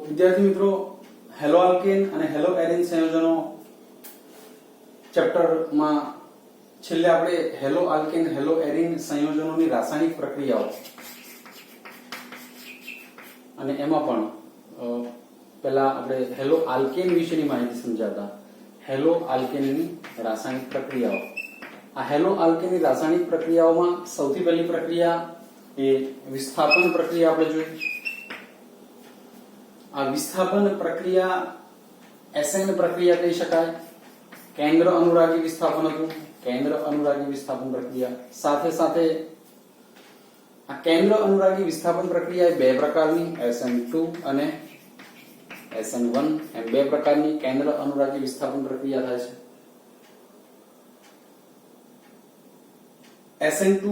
વિદ્યાર્થી મિત્રો, hello alkane અને હેલો એરીન સંયોજનો ચેપ્ટરમાં છેલ્લે આપણે હેલો આલ્કેન હેલો એરીન સંયોજનોની રાસાયણિક પ્રક્રિયાઓ અને એમાં પણ પહેલા આપણે હેલો આલ્કેન વિશેની માહિતી સમજાતા. હેલો આલ્કેનની રાસાયણિક પ્રક્રિયાઓ. આ હેલો આલ્કેનની રાસાયણિક પ્રક્રિયાઓમાં સૌથી પહેલી પ્રક્રિયા એ વિસ્થાપન પ્રક્રિયા આપણે જોઈ. આ વિસ્થાપન પ્રક્રિયા એસએન પ્રક્રિયા કહી શકાય. કેન્દ્ર અનુરાગી વિસ્થાપન હતું. કેન્દ્ર અનુરાગી વિસ્થાપન પ્રક્રિયા સાથે સાથે આ કેન્દ્ર અનુરાગી વિસ્થાપન પ્રક્રિયા બે પ્રકારની SN2 અને SN1 એમ બે પ્રકારની કેન્દ્ર અનુરાગી વિસ્થાપન પ્રક્રિયા થાય છે. SN2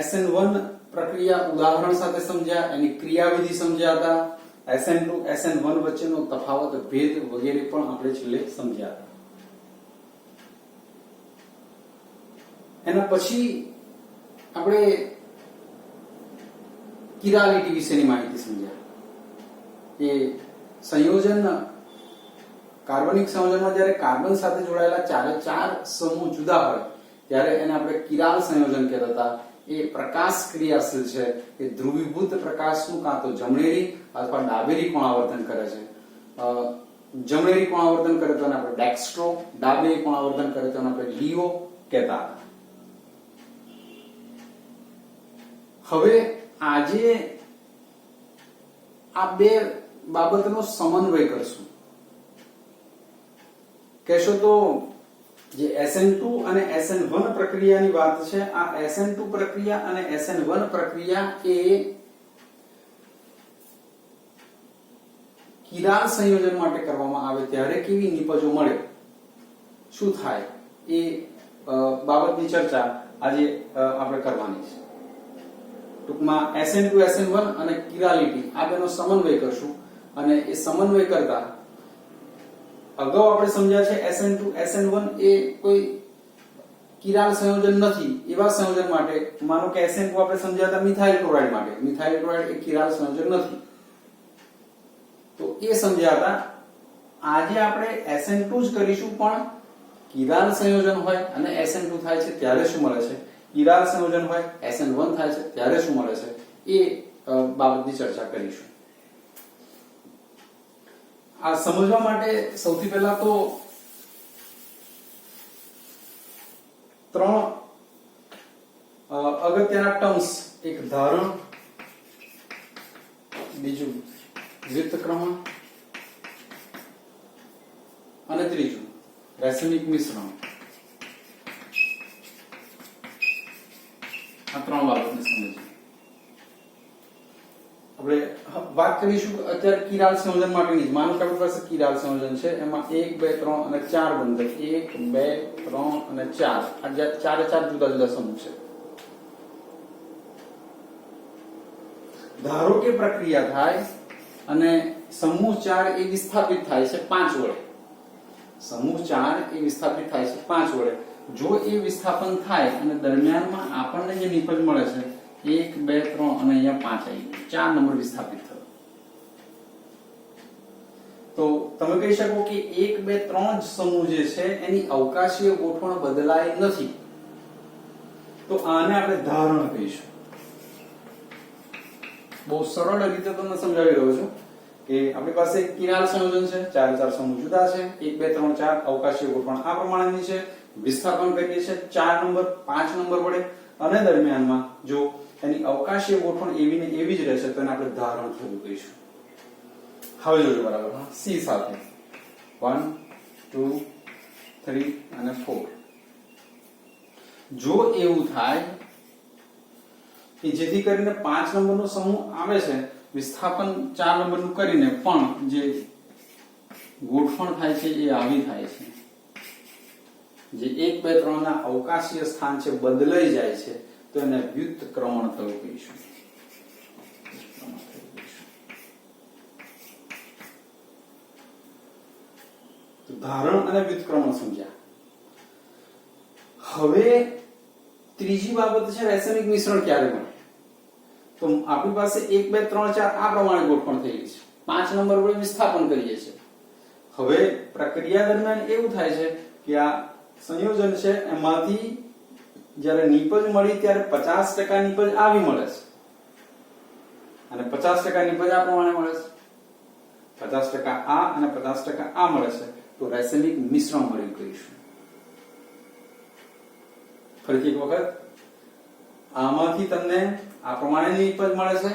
SN1 પ્રક્રિયા ઉદાહરણ સાથે સમજ્યા, એની ક્રિયાવિધિ સમજ્યા હતા. SN2 SN1 વચ્ચેનો તફાવત, ભેદ વગેરે પણ આપણે છેલ્લે સમજ્યા હતા. એના પછી આપણે કિરાલિટી વિશેની માહિતી સમજ્યા કે સંયોજન કાર્બનિક સંયોજનમાં જ્યારે કાર્બન સાથે જોડાયેલા ચારે ચાર સમૂહ જુદા હોય ત્યારે એને આપણે કિરાલ સંયોજન કહેતા હતા. એ પ્રકાશ ક્રિયાશીલ છે. એ ધ્રુવીભૂત પ્રકાશનું કાં તો જમણેરી અથવા ડાબેરી કોણાવર્તન કરે છે. જમણેરી કોણાવર્તન કરે તો આપણે ડેક્સ્ટ્રો, ડાબેરી કોણાવર્તન કરે તો આપણે લિયો કહેતા હતા. હવે આજે આ બે બાબતનો સમન્વય કરશું. કહેશો તો જે SN2 અને SN1 પ્રક્રિયાની વાત છે, આ SN2 પ્રક્રિયા અને SN1 પ્રક્રિયા એ કિરાલ સંયોજન માટે કરવામાં આવે ત્યારે કેવી નિપજો મળે, શું થાય, એ બાબતની ચર્ચા આજે આપણે કરવાની છે. ટૂંકમાં SN2 SN1 અને કિરાલિટી આ બેનો સમન્વય કરશું. અને એ સમન્વય કરતા અગાઉ આપણે સમજ્યા છે SN2 SN1 એ કોઈ કિરાલ સંયોજન નથી. એવા સંયોજન માટે માનો કે SN2 આપણે સમજ્યા હતા મિથાઇલ ક્લોરાઇડ માટે. મિથાઇલ ક્લોરાઇડ એ કિરાલ સંયોજન નથી, તો એ સમજ્યા હતા. આજે આપણે SN2 જ કરીશું, પણ કિરાલ સંયોજન હોય અને SN2 થાય છે ત્યારે શું મળે છે, કિરાલ સંયોજન હોય SN1 થાય છે ત્યારે શું મળે છે, એ બાબતની ચર્ચા કરીશું. આ સમજવા માટે સૌથી પહેલા તો ત્રણ અગત્યના ટર્મ્સ, એક ધારણ, બીજું વ્યુત્ક્રમણ અને ત્રીજું રાસાયણિક મિશ્રણ. આ ત્રણ બાબતને સમજીએ. આપણે વાત કરીશું અત્યારે કિરાલ સંયોજન માટેની. માનો કે આપણી પાસે કિરાલ સંયોજન છે, એમાં 1 2 3 અને 4 બંધક, 1 2 3 અને 4 આ ચારે ચાર જુદા જુદા સમૂહ છે. ધારો કે પ્રક્રિયા થાય અને સમૂહ 4 એ વિસ્થાપિત થાય છે 5 વડે. સમૂહ 4 એ વિસ્થાપિત થાય છે 5 વડે. જો એ વિસ્થાપન થાય અને દરમિયાનમાં આપણને જે નિપજ મળે છે 1 2 3 અને અહીંયા 5 આવી ગયું, 4 નંબર વિસ્થાપિત થયો, તો તમે કહી શકો કે 1 2 3 જ સમૂહ જે છે એની અવકાશીય ગોઠવણ બદલાઈ નથી, તો આને આપણે ધારણ કહીશું. બહુ સરળ રીતે તમને સમજાવી રહ્યો છું કે આપણી પાસે કિરાલ સંયોજન છે, ચારે ચાર સમૂહ જુદા છે, 1 2 3 4 અવકાશીય ગોઠવણ આ પ્રમાણેની છે. વિસ્થાપન કરીએ છીએ 4 નંબર 5 નંબર વડે અને દરમિયાનમાં જો એની અવકાશીય ગોઠવણ એવી ને એવી જ રહેશે તો એને આપણે ધારણ થયું કહીશું. હવે જોજો બરાબર. C સાથે 1 2 3 અને 4. જો એવું થાય કે જેથી કરીને 5 નંબરનો સમૂહ આવે છે, વિસ્થાપન 4 નંબરનું કરીને પણ જે ગોઠવણ થાય છે એ આવી થાય છે, જે 1 2 3 ના અવકાશીય સ્થાન છે બદલાઈ જાય છે, તો એને વ્યુત્ક્રમણ થયું કહીશું. તો ધારણ અને વ્યુત્ક્રમણ સમજ્યા. હવે ત્રીજી બાબત છે રાસાયણિક મિશ્રણ ક્યારે બને. તો આપણી પાસે 1 2 3 4 આ પ્રમાણે ગોઠવણ થયેલી છે. 5 નંબર વડે વિસ્થાપન કરીએ છીએ. હવે પ્રક્રિયા દરમિયાન એવું થાય છે કે આ સંયોજન છે એમાંથી જ્યારે નીપજ મળી ત્યારે 50% નીપજ આવી મળે છે અને 50% નીપજ આ પ્રમાણે મળે છે. 50% આ અને 50% આ મળે છે તો રાસાયણિક મિશ્રણ મળ્યું કહીશું. ફરીથી એક વખત આમાંથી તમને આ પ્રમાણેની નીપજ મળે છે,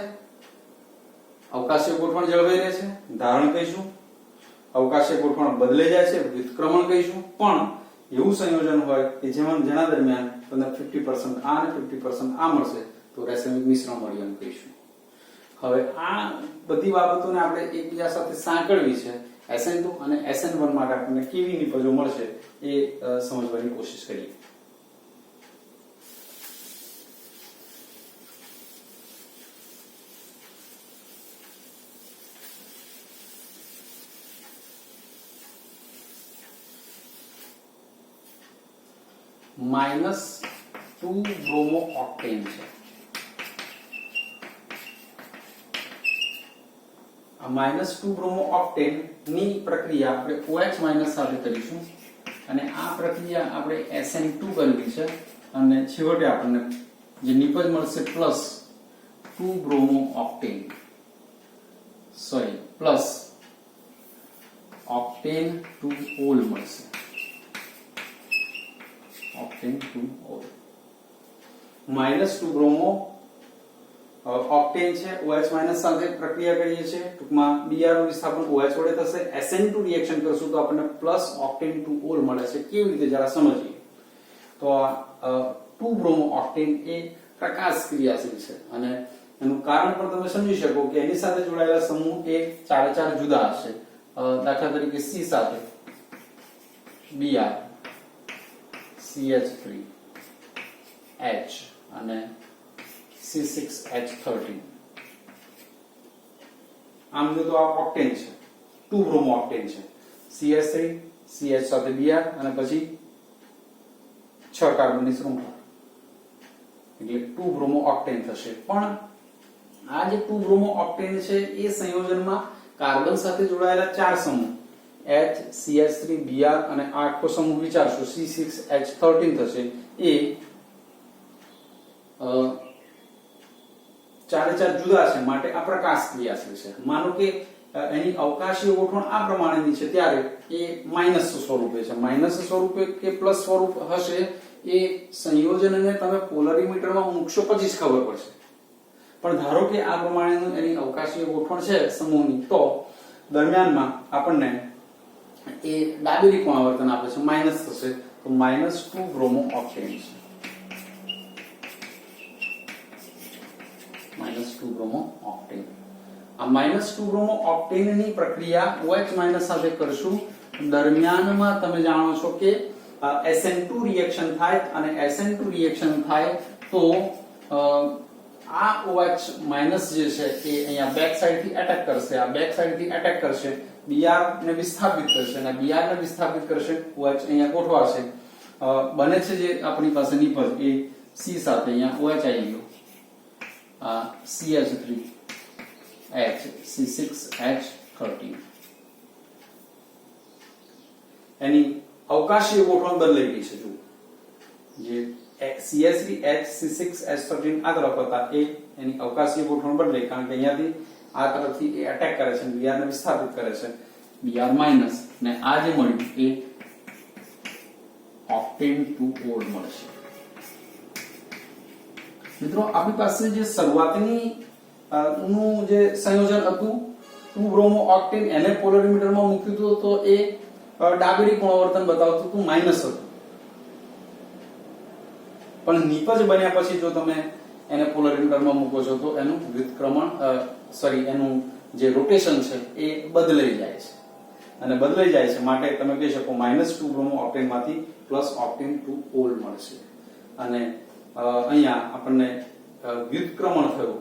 અવકાશીય ગોઠવણ જળવાઈ રહે છે, ધારણ કહીશું. અવકાશીય ગોઠવણ બદલાઈ જાય છે, વ્યુત્ક્રમણ કહીશું. પણ એવું સંયોજન હોય કે જેના દરમિયાન તમને 50% આ અને 50% આ મળશે તો રાસાયણિક મિશ્રણ મળ્યું કહીશું. હવે આ બધી બાબતોને આપણે એકબીજા સાથે સાંકળવી છે. SN2 અને SN1 માટે આપણને કેવી નીપજો મળશે એ સમજવાની કોશિશ કરીએ. -2 બ્રોમો ઓક્ટેન છે. આ -2 બ્રોમો ઓક્ટેન ની પ્રક્રિયા આપણે OH- સાથે કરીશું અને આ પ્રક્રિયા આપણે SN2 કરવી છે અને છેવટે આપણને જે નીપજ મળશે +2 bromo octane plus octane two ol મળશે. Octane two ol -2 bromo octane છે OH- સાથે પ્રક્રિયા કરીએ છીએ. ટૂંકમાં Br નું વિસ્થાપન OH વડે થશે. SN2 રિએક્શન કરશું તો આપણને પ્લસ ઓક્ટેન ટુ ઓલ મળે છે. કેવી રીતે જરા સમજીએ. તો 2 બ્રોમો ઓક્ટેન એ પ્રકાશ ક્રિયાશીલ છે અને એનું કારણ પણ તમે સમજી શકો કે એની સાથે જોડાયેલા સમૂહ એ 4 જુદા હશે. દાખલા તરીકે C સાથે Br, CH3, H અને C6H13. આમ જો તો આ ઓક્ટેન છે, 2 બ્રોમો ઓક્ટેન છે. CH3 CH સાથે Br અને પછી 6 કાર્બનની શૃંખલા એટલે 2 બ્રોમો ઓક્ટેન થશે. પણ આ જે 2 બ્રોમો ઓક્ટેન છે એ સંયોજનમાં કાર્બન સાથે જોડાયેલા 4 સમૂહ H, CH3, Br અને આ આખો સમૂહ વિચારશો C6H13 થશે. એ 4 જુદા છે માટે આ પ્રકાશ ક્રિયાશીલ છે. માનો કે એની અવકાશીય ગોઠવણ આ પ્રમાણેની છે ત્યારે એ માઈનસ સ્વરૂપે છે. માઈનસ સ્વરૂપે કે પ્લસ સ્વરૂપ હશે એ સંયોજનને તમે પોલરીમીટરમાં મૂકશો પછી જ ખબર પડશે. પણ ધારો કે આ પ્રમાણેનું એની અવકાશીય ગોઠવણ છે સમૂહની તો દરમિયાનમાં આપણને એ ડાબેરી કોણ આવર્તન આપે છે માઈનસ થશે તો -2 બ્રોમો ઓક્ટેન છે. -2 બ્રોમો ઓક્ટેન. આ -2 બ્રોમો ઓક્ટેન ની પ્રક્રિયા OH- સાથે કરશું. દરમિયાનમાં તમે જાણો છો કે SN2 રિએક્શન થાય અને SN2 રિએક્શન થાય તો આ OH- જે છે એ અહીંયા બેક સાઈડ થી એટેક કરશે. આ બેક સાઈડ થી એટેક કરશે, Br ને વિસ્થાપિત કરશે અને Br ને વિસ્થાપિત કરશે, OH અહીંયા ગોઠવાશે. બને છે જે આપણી પાસે નીપજ એ C સાથે અહીંયા OH આવી ગયો, CH3 H C6H13. એની અવકાશીય ગોઠવણ બદલાઈ ગઈ છે. જો જે CH3 H C6H13 આ તરફ હતા એ એની અવકાશીય ગોઠવણ બદલાઈ કારણ કે અહીંયાથી આ તરફથી એ એટેક કરે છે, Br ને વિસ્થાપિત કરે છે, Br- ને આ જે મળ્યું એ ઓક્ટેન ટુ ઓલ મળશે. મિત્રો આપણી પાસે જે શરૂઆતની નું જે સંયોજન હતું 2 બ્રોમો ઓક્ટેન એને પોલરીમીટરમાં મૂક્યું હતું તો એ ડાબેરી કોણ બતાવતું હતું માઈનસ હતું. પણ નીપજ બન્યા પછી જો તમે એને પોલરીમીટરમાં મૂકો છો તો એનું વ્યુત્ક્રમણ એનું જે રોટેશન છે એ બદલાઈ જાય છે અને બદલાઈ જાય છે માટે તમે કહી શકો -2 બ્રોમો ઓક્ટેન માંથી પ્લસ ઓક્ટેન ટુ ઓલ મળશે. અને અહીંયા આપણને વ્યુત્ક્રમણ થયું.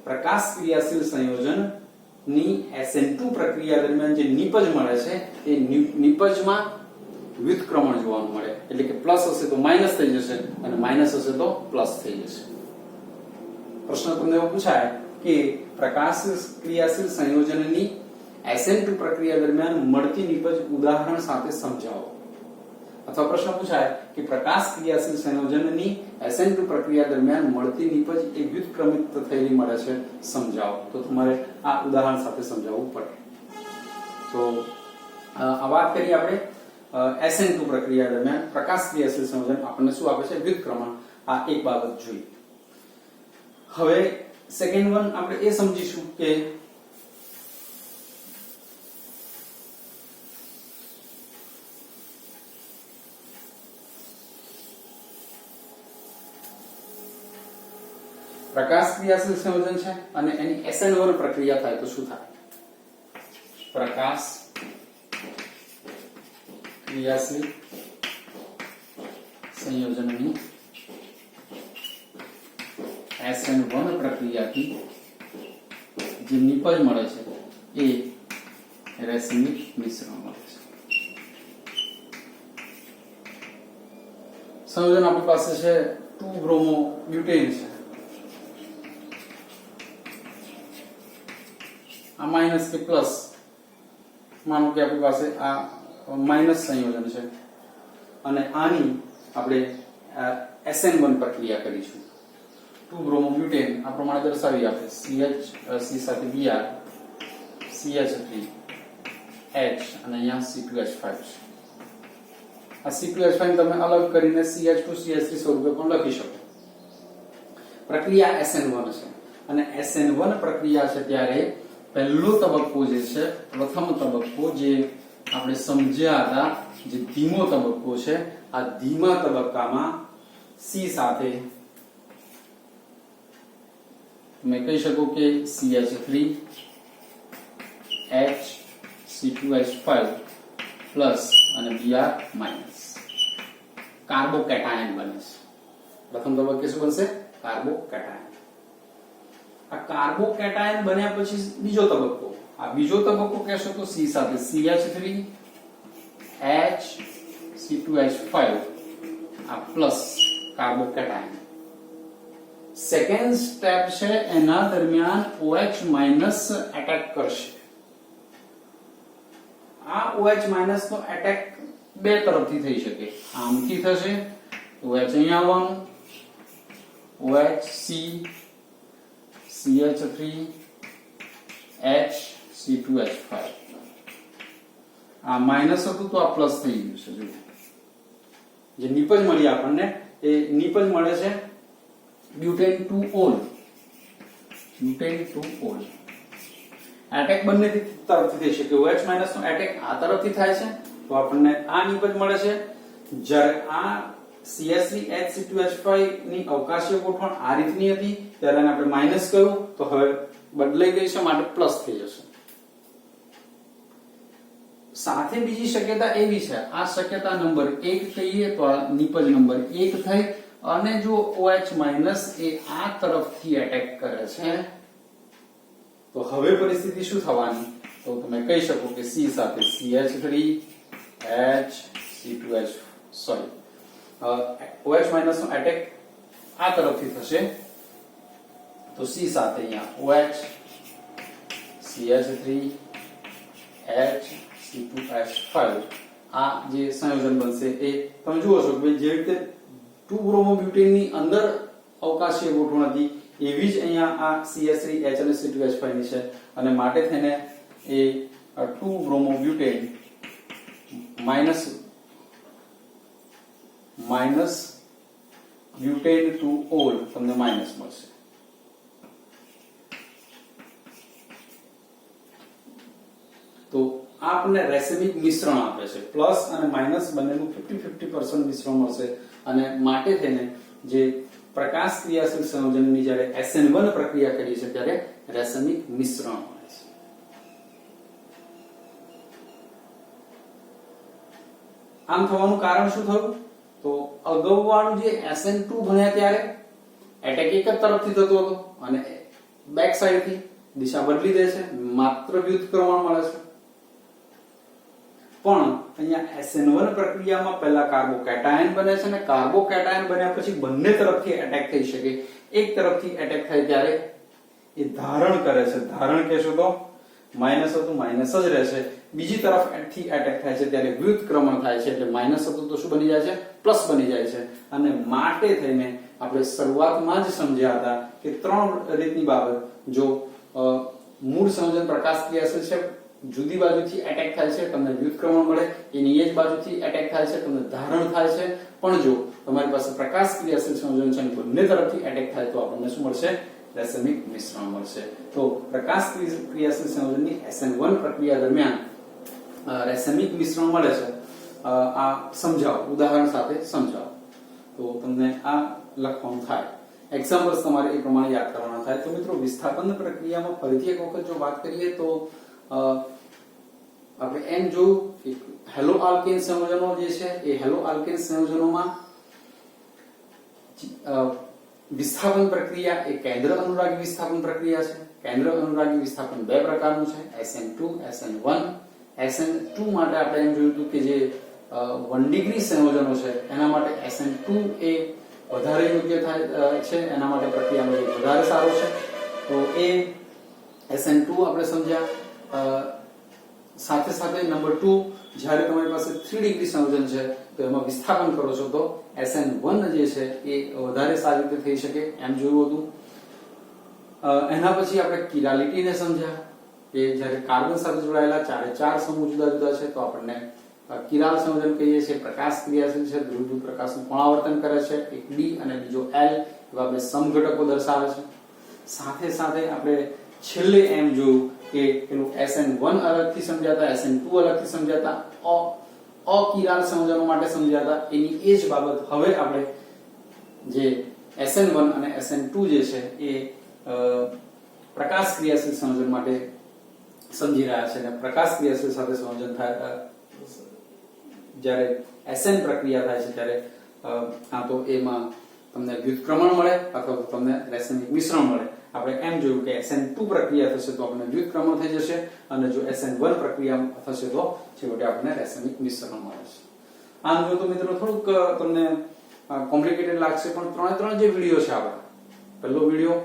પ્રકાશ ક્રિયાશીલ સંયોજન ની SN2 પ્રક્રિયા દરમિયાન જે નીપજ મળે છે એ નીપજમાં વ્યુત્ક્રમણ જોવાનું મળે એટલે કે પ્લસ હશે તો માઈનસ થઈ જશે અને માઈનસ હશે તો પ્લસ થઈ જશે. પ્રશ્ન તમને એવો પૂછાય કે પ્રકાશ ક્રિયાશીલ સંયોજનની SN2 પ્રક્રિયા દરમિયાન મળતી નિપજ ઉદાહરણ સાથે સમજાવો. અથવા પ્રશ્ન પૂછાય કે પ્રકાશ ક્રિયાશીલ સંયોજનની SN2 પ્રક્રિયા દરમિયાન મળતી નિપજ એ વ્યુત્ક્રમિત થયેલી મળે છે, સમજાવો. તો તમારે આ ઉદાહરણ સાથે સમજાવવું પડે. તો આ વાત કરી આપણે SN2 પ્રક્રિયા દરમિયાન પ્રકાશ ક્રિયાશીલ સંયોજન આપણને શું આપે છે? વ્યુત્ક્રમણ. આ એક બાબત જોઈ. હવે સેકન્ડ વન આપણે એ સમજીશું કે પ્રકાશ ક્રિયાશીલ સંયોજન છે અને એની SN1 પ્રક્રિયા થાય તો શું થાય? પ્રકાશ ક્રિયાશીલ સંયોજનની SN1 પ્રક્રિયાથી જે નિપજ મળે છે એ રેસિમિક મિશ્રણ મળે છે. સંયોજન આપણી પાસે છે 2 બ્રોમો બ્યુટેન છે. આ માઇનસ કે પ્લસ, માનો કે આપણી પાસે આ માઇનસ સંયોજન છે અને આની આપણે SN1 પ્રક્રિયા કરીશું. 2 બ્રોમો બ્યુટેન આ પ્રમાણે દર્શાવી આપે CH C સાથે Br CH3 H અને અહીંયા C2H5 છે. આ C2H5 તમે અલગ કરીને CH2 CH3 સ્વરૂપે પણ લખી શકો. પ્રક્રિયા SN1 છે અને SN1 પ્રક્રિયા છે ત્યારે પહેલો તબક્કો જે છે, પ્રથમ તબક્કો જે આપણે સમજ્યા હતા, જે ધીમો તબક્કો છે, આ ધીમા તબક્કામાં C સાથે તમે કહી શકો કે CH3 H C2H5 પ્લસ અને Br માઇનસ કાર્બોકેટાયન બને છે. પ્રથમ તબક્કે શું બનશે? કાર્બોકેટાયન. આ કાર્બોકેટાયન બન્યા પછી બીજો તબક્કો, આ બીજો તબક્કો કહેશો તો C સાથે CH3 H C2H5 આ પ્લસ કાર્બોકેટાયન. સેકન્ડ સ્ટેપ છે એના દરમિયાન OH માઇનસ એટેક કરશે. આ OH માઇનસ નો એટેક બે તરફથી થઈ શકે. આમથી થશે, OH અહીંયા આવવાનું, OH C CH3 H C2H5 આ માઇનસ હતું તો આ પ્લસ થઈ ગયું છે. જો જે નિપજ મળી આપણને એ નિપજ મળે છે butane 2-ol. Butane 2-ol attack બંને તરફથી થઈ શકે. OH માઇનસ નો એટેક આ તરફથી થાય છે તો આપણને આ નિપજ મળે છે. જ્યારે આ CH3 HC2H5 ની અવકાશીય ગોઠવણ આ રીતની હતી ત્યારે આપણે માઇનસ કર્યું તો હવે બદલાઈ ગઈ છે માટે પ્લસ થઈ જશે. સાથે બીજી શક્યતા એવી છે, આ શક્યતા નંબર 1 કહીએ તો આ નિપજ નંબર 1 થઈ અને જો OH માઇનસ એ આ તરફથી એટેક કરે છે તો હવે પરિસ્થિતિ શું થવાની? તો તમે કહી શકો કે C સાથે CH3 H C2H OH minus નો એટેક આ તરફથી થશે તો C સાથે અહીંયા OH CH3 H C2H5 આ જે સંયોજન બનશે એ તમે જુઓ છો કે જે રીતે 2 બ્રોમો બ્યુટેન ની અંદર અવકાશીય ગોઠવણ હતી એવી જ અહીંયા આ CH3 H અને C2H5 ની છે અને માટે થઈને એ 2 bromo butane minus butane 2-ol તમને માઇનસ મળશે. તો આપણને રેસિમિક મિશ્રણ આપે છે. પ્લસ અને માઇનસ બંનેનું 50-50% મિશ્રણ મળશે અને માટે થઈને જે પ્રકાશ ક્રિયાશીલ સંયોજનની જ્યારે SN1 પ્રક્રિયા કરી છે ત્યારે રેસિમિક મિશ્રણ મળે છે. આમ થવાનું કારણ શું થયું? તો અગાઉવાળું જે SN2 ભણ્યા ત્યારે એટેક એક જ તરફથી થતો હતો અને બેક સાઈડથી દિશા બદલી દે છે, માત્ર વ્યુત્ક્રમણ મળે છે. પણ અહીંયા SN1 પ્રક્રિયામાં પહેલા કાર્બોકેટાયન બને છે અને કાર્બોકેટાયન બન્યા પછી બંને તરફથી એટેક થઈ શકે. એક તરફથી એટેક થાય ત્યારે એ ધારણ કરે છે, ધારણ કહેશો તો માઇનસ હતું માઇનસ જ રહેશે, બીજી તરફ થી એટેક થાય છે ત્યારે વ્યુત્ક્રમણ થાય છે એટલે માઇનસ હતું તો શું બની જાય છે, પ્લસ બની જાય છે. અને માટે થઈને આપણે શરૂઆતમાં જ સમજ્યા હતા કે ત્રણ રીતની બાબત, જો મૂળ સંયોજન પ્રકાશ ક્રિયાશીલ છે, જુદી બાજુથી એટેક થાય છે તમને વ્યુત્ક્રમણ મળે, એની એ જ બાજુથી એટેક થાય છે તમને ધારણ થાય છે. પણ જો તમારી પાસે પ્રકાશ ક્રિયાશીલ સંયોજન છે બંને તરફથી એટેક થાય તો આપણને શું મળશે, રેસમિક મિશ્રણ મળશે. તો પ્રકાશ ક્રિયાશીલ સંયોજનની SN1 પ્રક્રિયા દરમિયાન રેસમિક મિશ્રણ મળે છે. આ સમજાવો, ઉદાહરણ સાથે સમજાવો તો તમને આ લખવાનું થાય. એક્ઝામ્પલ્સ તમારે એ પ્રમાણે યાદ કરવાના થાય. તો મિત્રો વિસ્થાપન પ્રક્રિયામાં ફરીથી એક વખત જો વાત કરીએ તો આપણે એમ જોયું કે હેલો આલ્કેન સંયોજનો જે છે એ હેલો આલ્કેન સંયોજનોમાં વિસ્થાપન પ્રક્રિયા એ કેન્દ્ર અનુરાગી વિસ્થાપન પ્રક્રિયા છે. કેન્દ્ર અનુરાગી વિસ્થાપન બે પ્રકારનું છે, SN2 SN1. SN2 માટે આપણે એમ જોયું હતું કે જે 1 ડિગ્રી સંયોજનો છે એના માટે SN2 એ વધારે યોગ્ય થાય છે, એના માટે પ્રક્રિયાનો વેગ વધારે સારો છે. તો એ SN2 આપણે સમજ્યા. સાથે સાથે નંબર 2 જ્યારે તમારી પાસે 3 ડિગ્રી સંયોજન છે તો એમાં વિસ્થાપન કરો છો તો SN1 જે છે એ વધારે સારી રીતે થઈ શકે એમ જોયું હતું. એના પછી આપણે કિરાલિટીને સમજ્યા કે જ્યારે કાર્બન સાથે જોડાયેલા ચારે ચાર સમૂહ જુદા જુદા છે તો આપણને કિરાલ સંયોજન કહીએ છીએ. પ્રકાશ ક્રિયાશીલ છે, ધ્રુવ પ્રકાશનું પુનરાવર્તન કરે છે, એક D અને બીજો L એવા બે સમઘટકો દર્શાવે છે. સાથે સાથે આપણે છેલ્લે એમ જોયું કે પેલું SN1 અલગથી સમજાતા, SN2 અલગથી સમજાતા, અકિરાલ સંયોજનો માટે સમજાતા. એની એ જ બાબત હવે આપણે જે SN1 અને SN2 જે છે એ પ્રકાશ ક્રિયાશીલ સંયોજન માટે સમજી રહ્યા છે. અને પ્રકાશ ક્રિયાશીલ સાથે સંયોજન થાય જ્યારે SN પ્રક્રિયા થાય છે ત્યારે કાં તો એમાં તમને વ્યુત્ક્રમણ મળે અથવા તો તમને રેસમિક મિશ્રણ મળે. આપણે એમ જોયું કે SN2 પ્રક્રિયા થશે તો આપણને વ્યુત્ક્રમણ થઈ જશે અને જો SN1 પ્રક્રિયા થશે તો છેવટે આપણને રેસમિક મિશ્રણ મળે છે. આમ જો તો મિત્રો થોડુંક તમને કોમ્પ્લિકેટેડ લાગશે પણ ત્રણે જે વિડિયો છે આપણા, પહેલો વિડિયો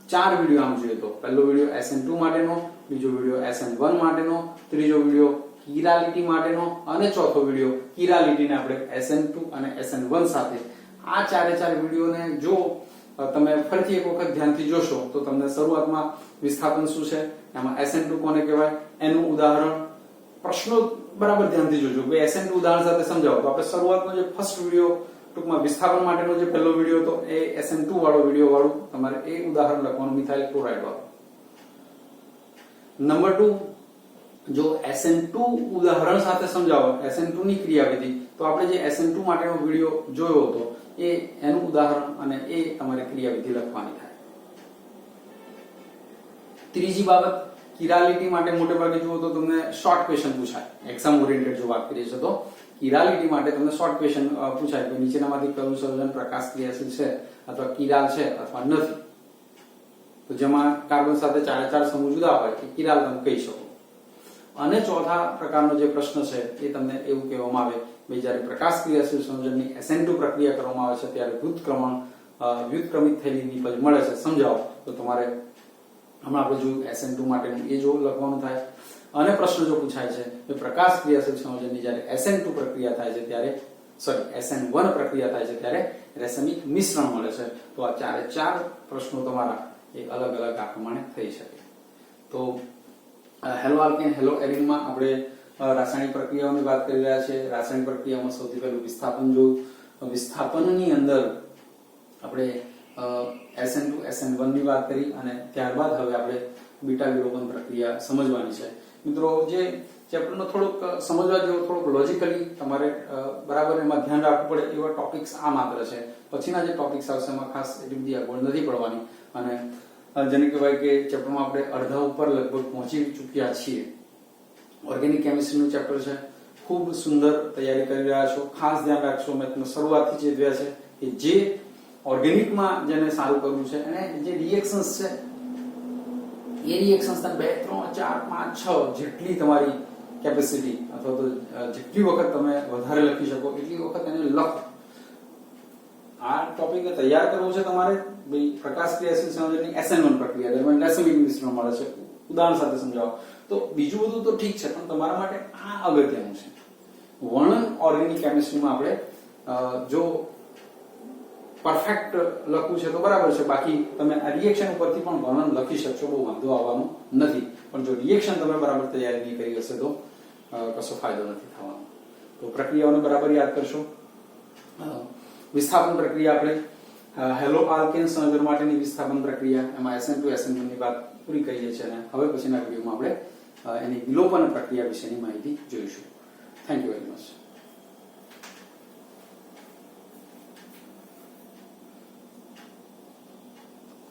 4 વિડિયો આમ જોઈએ તો પહેલો વિડિયો SN2 માટેનો, બીજો વિડિયો SN1 માટેનો, ત્રીજો વિડિયો કિરાલિટી માટેનો અને ચોથો વિડિયો કિરાલિટીને આપણે SN2 અને SN1 સાથે. આ ચારે ચાર વિડિયોને જો તમે ફરીથી એક વખત ધ્યાનથી જોશો તો તમને શરૂઆતમાં વિસ્થાપન શું છે, એમાં SN2 કોને કહેવાય એનું ઉદાહરણ, પ્રશ્નો બરાબર ધ્યાનથી જોજો. બે SN2 ઉદાહરણ સાથે સમજાવો તો આપણે શરૂઆતનો જે ફર્સ્ટ વિડિયો ટૂંકમાં વિસ્થાપન માટેનો જે પહેલો વિડિયો હતો એ SN2 વાળો વિડિયો વાળું તમારે એ ઉદાહરણ લખવાનું, મિથાઇલ ક્લોરાઇડ વાળું. નંબર 2 જો SN2 ઉદાહરણ સાથે સમજાવો SN2 ની ક્રિયાવિધિ તો આપણે જે SN2 માટેનો વિડિયો જોયો હતો એ એનું ઉદાહરણ અને એ તમારે ક્રિયાવિધિ લખવાની થાય. ત્રીજી બાબત કિરાલિટી માટે મોટે ભાગે જુઓ તો તમને શોર્ટ ક્વેશ્ચન પૂછાય. એક્ઝામ ઓરિએન્ટેડ જો વાત કરીએ છીએ તો કિરાલિટી માટે તમને શોર્ટ ક્વેશ્ચન પૂછાય કે નીચેનામાંથી કયું સંયોજન પ્રકાશ ક્રિયાશીલ છે અથવા કિરાલ છે અથવા નથી. તો જેમાં કાર્બન સાથે ચારે ચાર સમૂહ જુદા હોય કે કિરાલ તમે કહી શકો. અને ચોથા પ્રકારનો જે પ્રશ્ન છે એ તમને એવું કહેવામાં આવે કે જ્યારે પ્રકાશ ક્રિયાશીલ સંયોજનની SN2 પ્રક્રિયા કરવામાં આવે છે ત્યારે વ્યુત્ક્રમિત થયેલી નિપજ મળે છે, સમજાવો. તો તમારે હમણાં આપણે જોયું SN2 માટેનું એ જો લખવાનું થાય. અને પ્રશ્ન જો પૂછાય છે કે પ્રકાશ ક્રિયાશીલ સંયોજનની જ્યારે SN2 પ્રક્રિયા થાય છે ત્યારે SN1 પ્રક્રિયા થાય છે ત્યારે રેસમિક મિશ્રણ મળે છે. તો આ ચારે ચાર પ્રશ્નો તમારા એક અલગ અલગ આ પ્રમાણે થઈ શકે. તો હેલો આલ્કેન હેલો એરિનમાં આપણે રાસાયણિક પ્રક્રિયાઓની વાત કરી રહ્યા છીએ. રાસાયણિક પ્રક્રિયામાં સૌથી પહેલું વિસ્થાપન જોયું. વિસ્થાપનની અંદર આપણે SN2 SN1 ની વાત કરી અને ત્યારબાદ હવે આપણે બીટા વિલોપન પ્રક્રિયા સમજવાની છે. મિત્રો જે ચેપ્ટરનો થોડોક સમજવા જેવો, થોડોક લોજિકલી તમારે બરાબર એમાં ધ્યાન રાખવું પડે એવા ટોપિક્સ આ માત્ર છે. પછીના જે ટોપિક્સ આવશે એમાં ખાસ એટલી બધી અગવડ નથી પડવાની અને જેને કહેવાય કે ચેપ્ટરમાં આપણે અડધા ઉપર લગભગ પહોંચી ચૂક્યા છીએ. ઓર્ગેનિક કેમિસ્ટ્રીનું ચેપ્ટર છે, ખૂબ સુંદર તૈયારી કરી રહ્યા છો. ખાસ ધ્યાન રાખશો, મેં તમને શરૂઆતથી ચેતવ્યા છે કે જે ઓર્ગેનિકમાં જેને સારું કરવું છે અને જે રિએક્શન્સ છે એ રિએક્શન્સ 2, 3, 4, 5, 6 જેટલી તમારી કેપેસિટી અથવા તો જેટલી વખત તમે વધારે લખી શકો એટલી વખત એને લખો. આ ટોપિકને તૈયાર કરવો છે તમારે ભાઈ પ્રકાશ ક્રિયાશીલ સંયોજનની SN1 પ્રક્રિયા દરમિયાન લેસમિક મિશ્રણ મળે છે, ઉદાહરણ સાથે સમજાવો, તો બીજું બધું તો ઠીક છે, પણ તમારા માટે આ અગત્યનું છે. વર્ણન ઓર્ગેનિક કેમિસ્ટ્રીમાં આપણે જો પરફેક્ટ લખવું છે તો બરાબર છે, બાકી તમે આ રિએક્શન ઉપરથી પણ વર્ણન લખી શકશો, બહુ વાંધો આવવાનો નથી. પણ જો રિએક્શન તમે બરાબર તૈયારી નહીં કરી હશે તો કશો ફાયદો નથી થવાનો. તો પ્રક્રિયાઓને બરાબર યાદ કરશો. વિસ્થાપન પ્રક્રિયા આપણે હેલો આલ્કેન સંયોજન માટેની વિસ્થાપન પ્રક્રિયા, એમાં SN2 SN1 ની વાત પૂરી કરીએ છીએ, અને હવે પછીના વિડીયોમાં આપણે એની વિલોપન પ્રક્રિયા વિશેની માહિતી જોઈશું. Thank you very much.